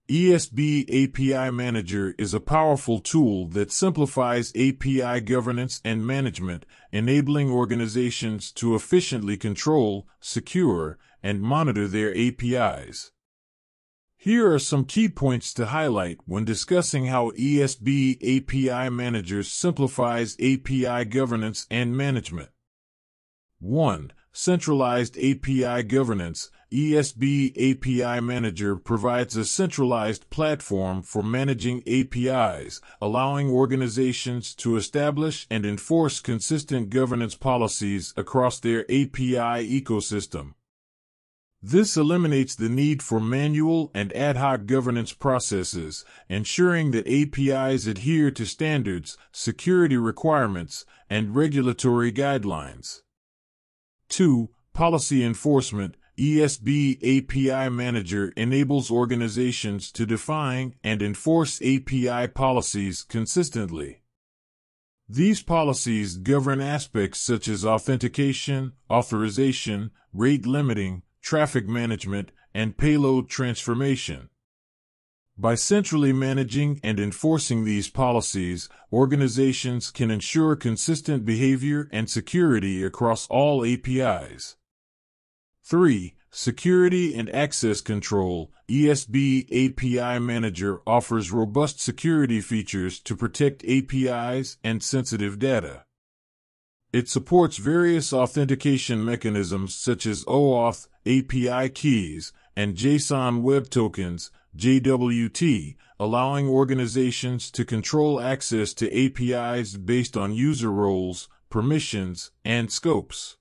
ESB API Manager is a powerful tool that simplifies API governance and management, enabling organizations to efficiently control, secure, and monitor their APIs. Here are some key points to highlight when discussing how ESB API Manager simplifies API governance and management. 1. Centralized API governance. ESB API Manager provides a centralized platform for managing APIs, allowing organizations to establish and enforce consistent governance policies across their API ecosystem. This eliminates the need for manual and ad hoc governance processes, ensuring that APIs adhere to standards, security requirements, and regulatory guidelines. 2. Policy enforcement. ESB API Manager enables organizations to define and enforce API policies consistently. These policies govern aspects such as authentication, authorization, rate limiting, traffic management, and payload transformation. By centrally managing and enforcing these policies, organizations can ensure consistent behavior and security across all APIs. 3. Security and access control. ESB API Manager offers robust security features to protect APIs and sensitive data. It supports various authentication mechanisms such as OAuth, API keys, and JSON Web Tokens, JWT, allowing organizations to control access to APIs based on user roles, permissions, and scopes.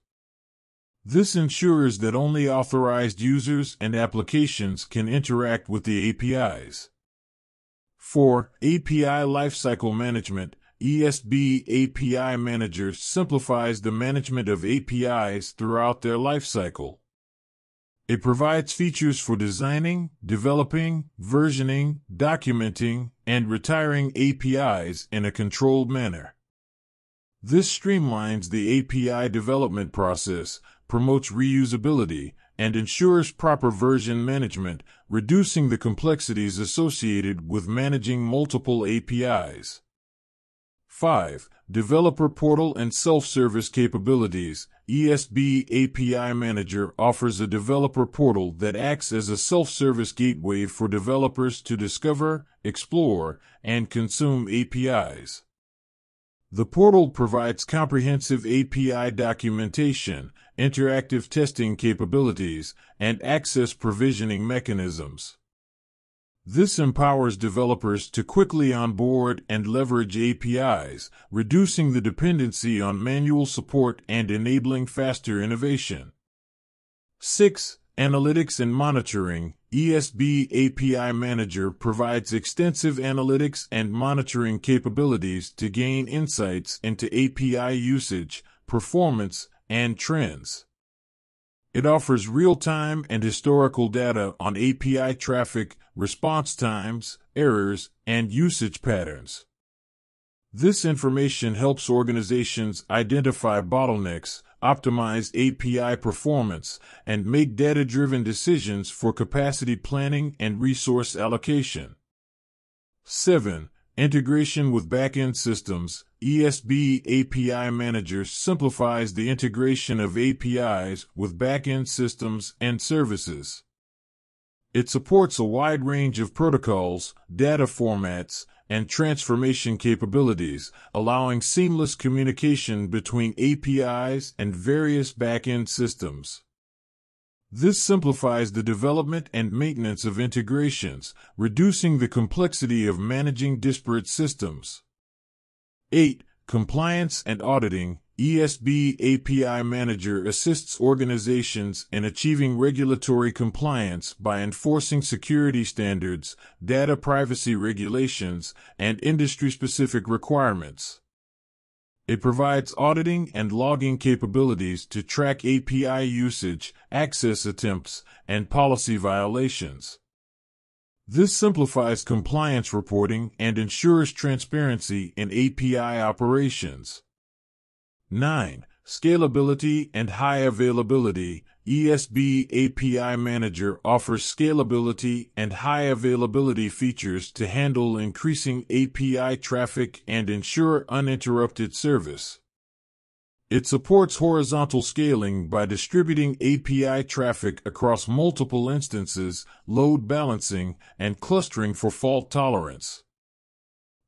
This ensures that only authorized users and applications can interact with the APIs. 4. API Lifecycle Management. ESB API Manager simplifies the management of APIs throughout their lifecycle. It provides features for designing, developing, versioning, documenting, and retiring APIs in a controlled manner. This streamlines the API development process, promotes reusability, and ensures proper version management, reducing the complexities associated with managing multiple APIs. 5. Developer Portal and Self-Service Capabilities. ESB API Manager offers a developer portal that acts as a self-service gateway for developers to discover, explore, and consume APIs. The portal provides comprehensive API documentation, interactive testing capabilities, and access provisioning mechanisms. This empowers developers to quickly onboard and leverage APIs, reducing the dependency on manual support and enabling faster innovation. 6. Analytics and Monitoring. ESB API Manager provides extensive analytics and monitoring capabilities to gain insights into API usage, performance, and trends. It offers real-time and historical data on API traffic, response times, errors, and usage patterns. This information helps organizations identify bottlenecks, optimize API performance, and make data-driven decisions for capacity planning and resource allocation. 7. Integration with backend systems. ESB API Manager simplifies the integration of APIs with backend systems and services. It supports a wide range of protocols, data formats, and transformation capabilities, allowing seamless communication between APIs and various backend systems. This simplifies the development and maintenance of integrations, reducing the complexity of managing disparate systems. 8. Compliance and Auditing. ESB API Manager assists organizations in achieving regulatory compliance by enforcing security standards, data privacy regulations, and industry-specific requirements. It provides auditing and logging capabilities to track API usage, access attempts, and policy violations. This simplifies compliance reporting and ensures transparency in API operations. 9. Scalability and high availability. ESB API Manager offers scalability and high availability features to handle increasing API traffic and ensure uninterrupted service. It supports horizontal scaling by distributing API traffic across multiple instances, load balancing, and clustering for fault tolerance.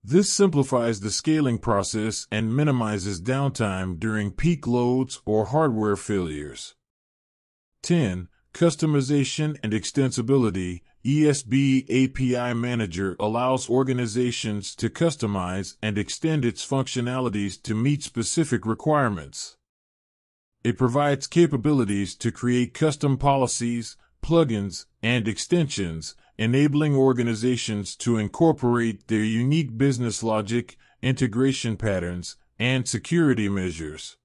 This simplifies the scaling process and minimizes downtime during peak loads or hardware failures. 10. Customization and extensibility. ESB API Manager allows organizations to customize and extend its functionalities to meet specific requirements. It provides capabilities to create custom policies, plugins, and extensions, enabling organizations to incorporate their unique business logic, integration patterns, and security measures.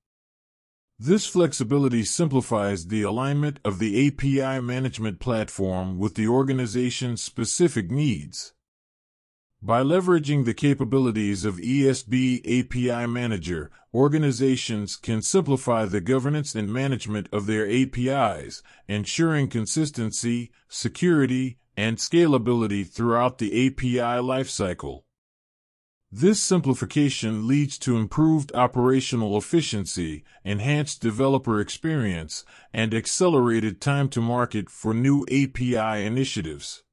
This flexibility simplifies the alignment of the API management platform with the organization's specific needs. By leveraging the capabilities of ESB API Manager, organizations can simplify the governance and management of their APIs, ensuring consistency, security, and scalability throughout the API lifecycle. This simplification leads to improved operational efficiency, enhanced developer experience, and accelerated time to market for new API initiatives.